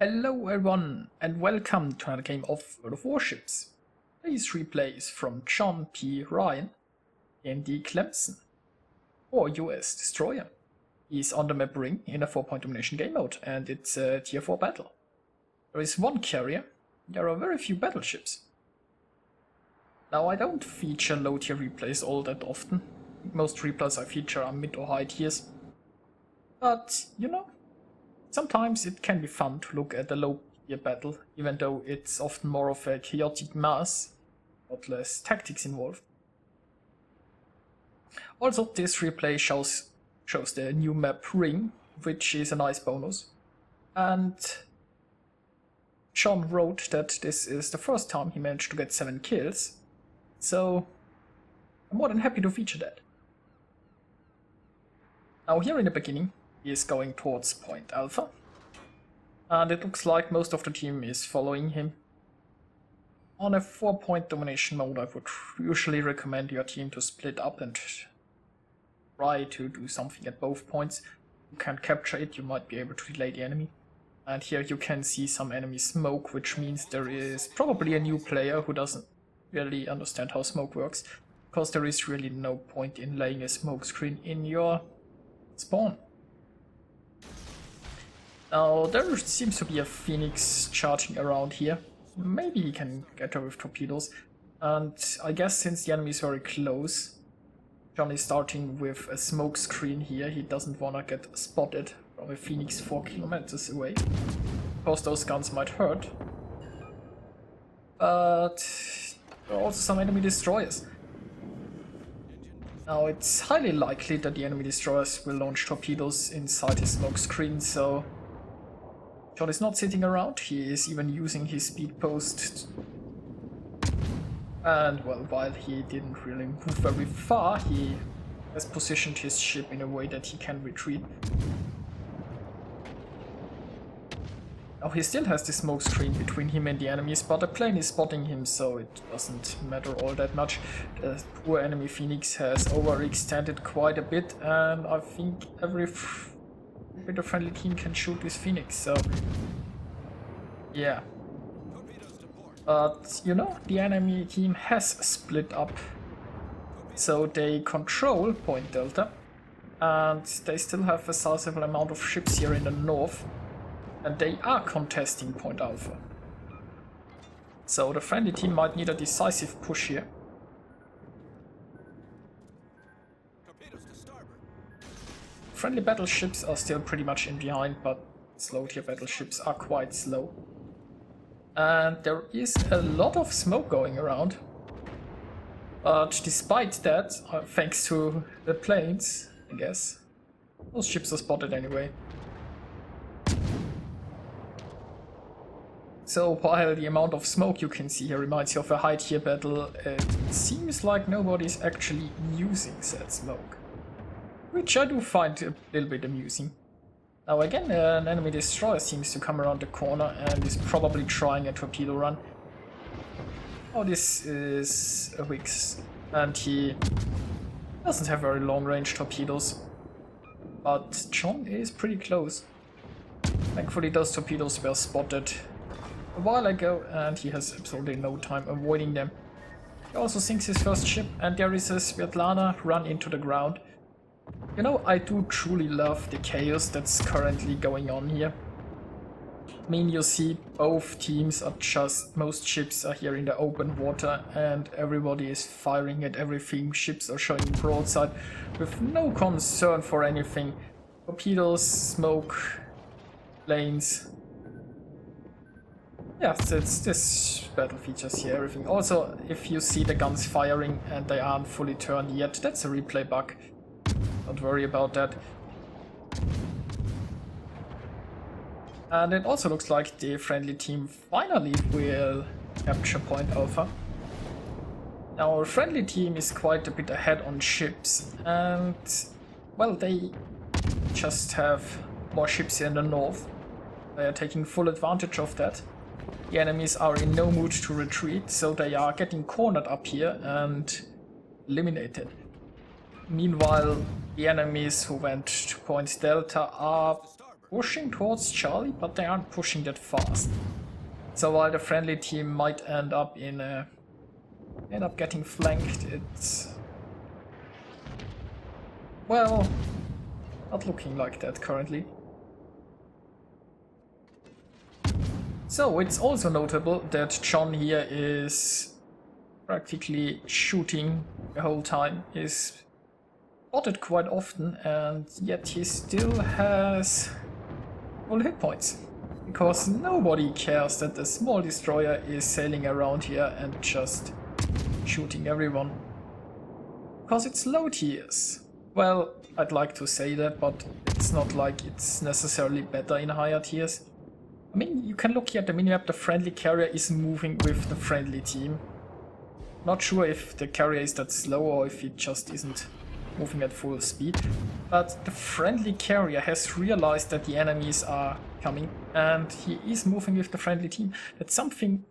Hello everyone and welcome to another game of World of Warships. Today's replay is from JohnPRyan in the Clemson, or US destroyer. He's on the map Ring in a 4-point domination game mode and it's a tier 4 battle. There is one carrier, there are very few battleships. Now I don't feature low tier replays all that often. Most replays I feature are mid or high tiers. But, you know, sometimes it can be fun to look at a low tier battle, even though it's often more of a chaotic mass, but less tactics involved. Also, this replay shows the new map Ring, which is a nice bonus. And John wrote that this is the first time he managed to get 7 kills, so I'm more than happy to feature that. Now here in the beginning, he is going towards Point Alpha, and it looks like most of the team is following him. On a 4-point domination mode, I would usually recommend your team to split up and try to do something at both points. You can't capture it, you might be able to delay the enemy. And here you can see some enemy smoke, which means there is probably a new player who doesn't really understand how smoke works, because there is really no point in laying a smoke screen in your spawn. Now, there seems to be a Phoenix charging around here. Maybe he can get her with torpedoes. And I guess since the enemy is very close, John is starting with a smoke screen here. He doesn't want to get spotted from a Phoenix 4 kilometers away. Of course, those guns might hurt. But there are also some enemy destroyers. Now, it's highly likely that the enemy destroyers will launch torpedoes inside his smoke screen, so John is not sitting around, he is even using his speed post. And well, while he didn't really move very far, he has positioned his ship in a way that he can retreat. Now he still has the smoke screen between him and the enemies, but the plane is spotting him, so it doesn't matter all that much. The poor enemy Phoenix has overextended quite a bit, and I think every bit of friendly team can shoot this Phoenix, so yeah. But you know, the enemy team has split up, so they control Point Delta, and they still have a sizable amount of ships here in the north, and they are contesting Point Alpha. So the friendly team might need a decisive push here. Friendly battleships are still pretty much in behind, but slow tier battleships are quite slow. And there is a lot of smoke going around. But despite that, thanks to the planes, I guess, those ships are spotted anyway. So while the amount of smoke you can see here reminds you of a high tier battle, it seems like nobody's actually using said smoke, which I do find a little bit amusing. Now again, an enemy destroyer seems to come around the corner and is probably trying a torpedo run. Oh, this is a Wix, and he doesn't have very long range torpedoes, but John is pretty close. Thankfully those torpedoes were spotted a while ago and he has absolutely no time avoiding them. He also sinks his first ship, and there is a Svetlana run into the ground. You know, I do truly love the chaos that's currently going on here. I mean, you see both teams are most ships are here in the open water and everybody is firing at everything. Ships are showing broadside with no concern for anything. Torpedoes, smoke, planes. Yeah, this battle features here everything. Also, if you see the guns firing and they aren't fully turned yet, that's a replay bug. Don't worry about that. And it also looks like the friendly team finally will capture Point Alpha. Now our friendly team is quite a bit ahead on ships, and well, they just have more ships here in the north. They are taking full advantage of that. The enemies are in no mood to retreat, so they are getting cornered up here and eliminated. Meanwhile, the enemies who went to Point Delta are pushing towards Charlie, but they aren't pushing that fast. So while the friendly team might end up getting flanked, it's, well, not looking like that currently. So it's also notable that John here is practically shooting the whole time, is spotted quite often, and yet he still has full hit points. Because nobody cares that the small destroyer is sailing around here and just shooting everyone. Because it's low tiers. Well, I'd like to say that, but it's not like it's necessarily better in higher tiers. I mean, you can look here at the minimap, the friendly carrier is moving with the friendly team. Not sure if the carrier is that slow or if it just isn't moving at full speed. But the friendly carrier has realized that the enemies are coming and he is moving with the friendly team. That's something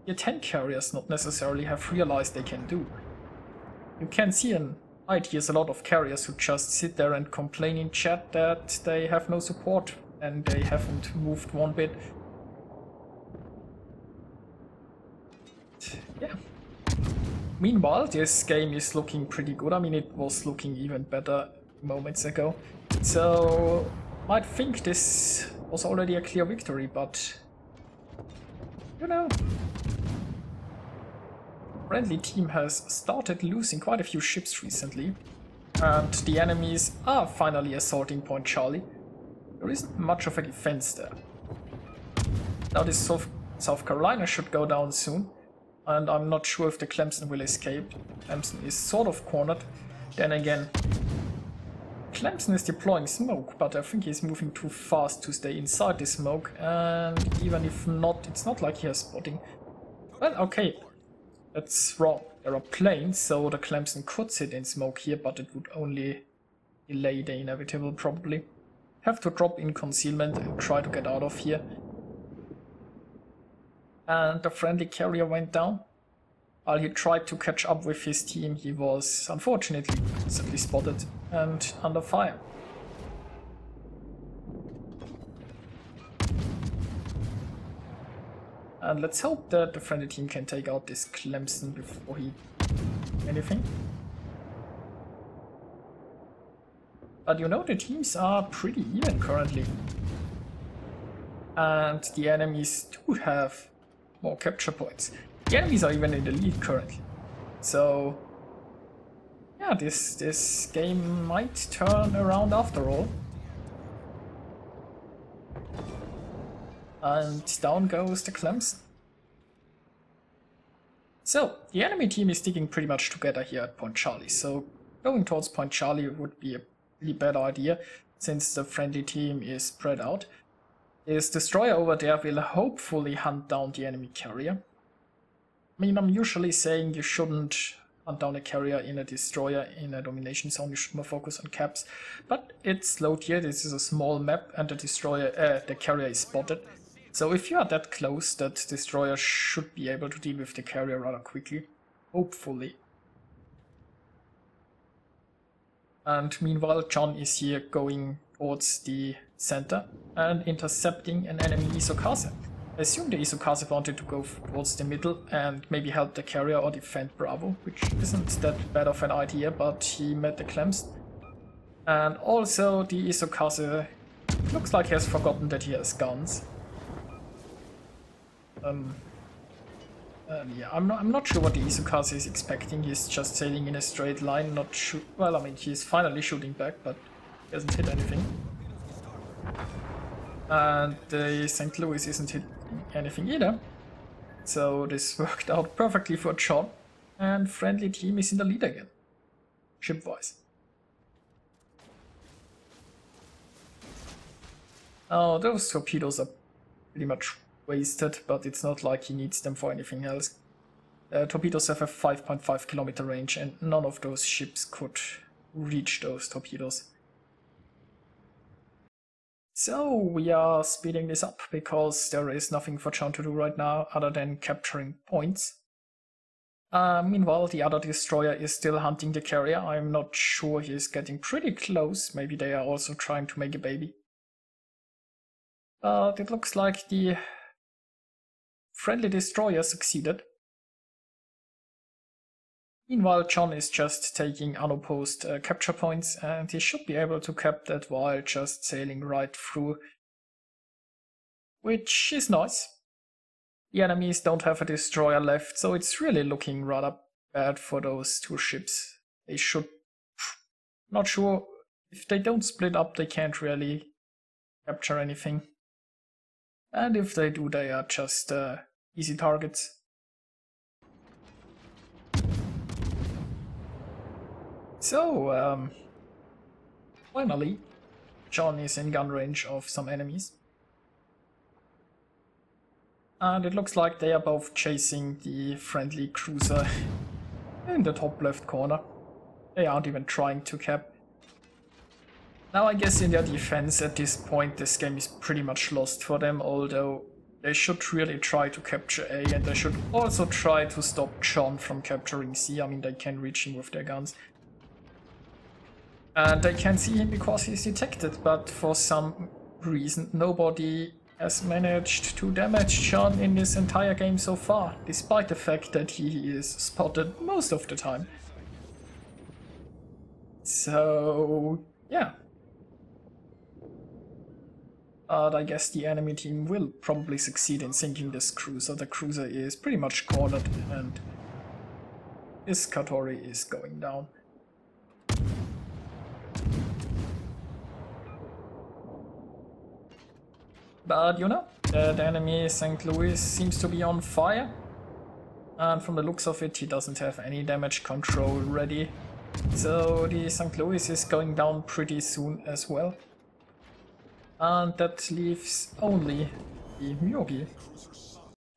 the tank carriers not necessarily have realized they can do. You can see in high tiers a lot of carriers who just sit there and complain in chat that they have no support and they haven't moved one bit. Yeah. Meanwhile, this game is looking pretty good. I mean, it was looking even better moments ago. So, might think this was already a clear victory, but you know, friendly team has started losing quite a few ships recently, and the enemies are finally assaulting Point Charlie. There isn't much of a defense there. Now this South Carolina should go down soon, and I'm not sure if the Clemson will escape. Clemson is sort of cornered. Then again, Clemson is deploying smoke, but I think he's moving too fast to stay inside the smoke, and even if not, it's not like he has spotting. Well, okay, that's wrong. There are planes, so the Clemson could sit in smoke here, but it would only delay the inevitable probably. Have to drop in concealment and try to get out of here. And the friendly carrier went down. While he tried to catch up with his team, he was unfortunately instantly spotted and under fire. And let's hope that the friendly team can take out this Clemson before he anything. But you know, the teams are pretty even currently. And the enemies do have more capture points. The enemies are even in the lead currently. So yeah, this game might turn around after all. And down goes the Clemson. So the enemy team is sticking pretty much together here at Point Charlie. So going towards Point Charlie would be a really bad idea, since the friendly team is spread out. This destroyer over there will hopefully hunt down the enemy carrier. I mean, I'm usually saying you shouldn't hunt down a carrier in a destroyer in a domination zone, you should more focus on caps. But it's Lowtier, this is a small map, and the carrier is spotted. So if you are that close, that destroyer should be able to deal with the carrier rather quickly. Hopefully. And meanwhile, John is here going towards the center and intercepting an enemy Isokase. I assume the Isokase wanted to go towards the middle and maybe help the carrier or defend Bravo, which isn't that bad of an idea, but he met the Clemson. And also the Isokase looks like he has forgotten that he has guns. Yeah, I'm not sure what the Isokase is expecting. He's just sailing in a straight line, not shoot. Well, I mean, he's finally shooting back, but he hasn't hit anything. And the St. Louis isn't hitting anything either. So this worked out perfectly for John. And friendly team is in the lead again, ship-wise. Oh, those torpedoes are pretty much wasted, but it's not like he needs them for anything else. Torpedoes have a 5.5 kilometer range, and none of those ships could reach those torpedoes. So we are speeding this up, because there is nothing for John to do right now other than capturing points. Meanwhile, the other destroyer is still hunting the carrier. I'm not sure, he is getting pretty close. Maybe they are also trying to make a baby. But it looks like the friendly destroyer succeeded. Meanwhile, John is just taking unopposed capture points, and he should be able to cap that while just sailing right through, which is nice. The enemies don't have a destroyer left, so it's really looking rather bad for those two ships. They should... Not sure, if they don't split up, they can't really capture anything. And if they do, they are just easy targets. So, finally, John is in gun range of some enemies. And it looks like they are both chasing the friendly cruiser in the top left corner. They aren't even trying to cap. Now I guess in their defense at this point this game is pretty much lost for them, although they should really try to capture A, and they should also try to stop John from capturing C. I mean, they can reach him with their guns. And they can see him because he's detected, but for some reason nobody has managed to damage John in this entire game so far, despite the fact that he is spotted most of the time. So, yeah. But I guess the enemy team will probably succeed in sinking this cruiser. The cruiser is pretty much cornered and this Katori is going down. But you know, the enemy St. Louis seems to be on fire. And from the looks of it, he doesn't have any damage control ready. So the St. Louis is going down pretty soon as well. And that leaves only the Myogi.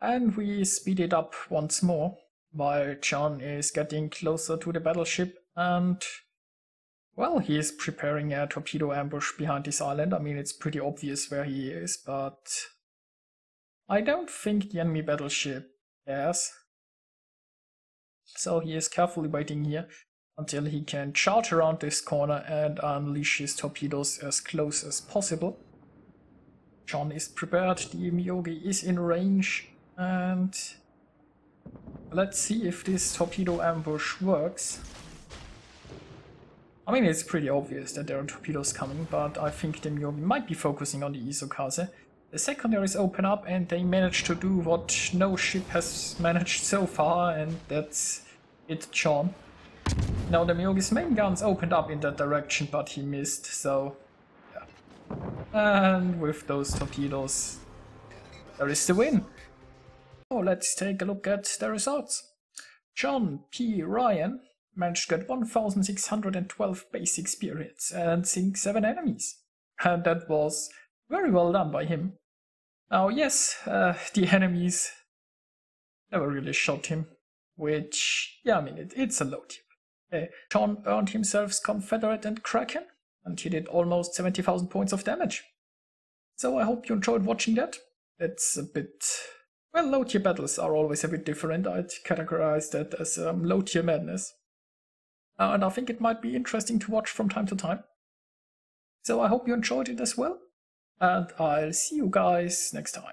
And we speed it up once more, while John is getting closer to the battleship and... well, he is preparing a torpedo ambush behind this island. I mean, it's pretty obvious where he is, but I don't think the enemy battleship cares. So he is carefully waiting here until he can charge around this corner and unleash his torpedoes as close as possible. John is prepared, the Myogi is in range, and let's see if this torpedo ambush works. I mean, it's pretty obvious that there are torpedoes coming, but I think the Myogi might be focusing on the Isokaze. The secondaries open up and they manage to do what no ship has managed so far, and that's it, John. Now the Myogi's main guns opened up in that direction, but he missed, so yeah. And with those torpedoes, there is the win. Oh, let's take a look at the results. JohnPRyan managed to get 1612 base experience and sink 7 enemies. And that was very well done by him. Now yes, the enemies never really shot him, which, yeah, I mean, it's a low tier. John earned himself Confederate and Kraken, and he did almost 70,000 points of damage. So I hope you enjoyed watching that. It's a bit... well, low tier battles are always a bit different. I'd categorize that as low tier madness. And I think it might be interesting to watch from time to time. So I hope you enjoyed it as well, and I'll see you guys next time.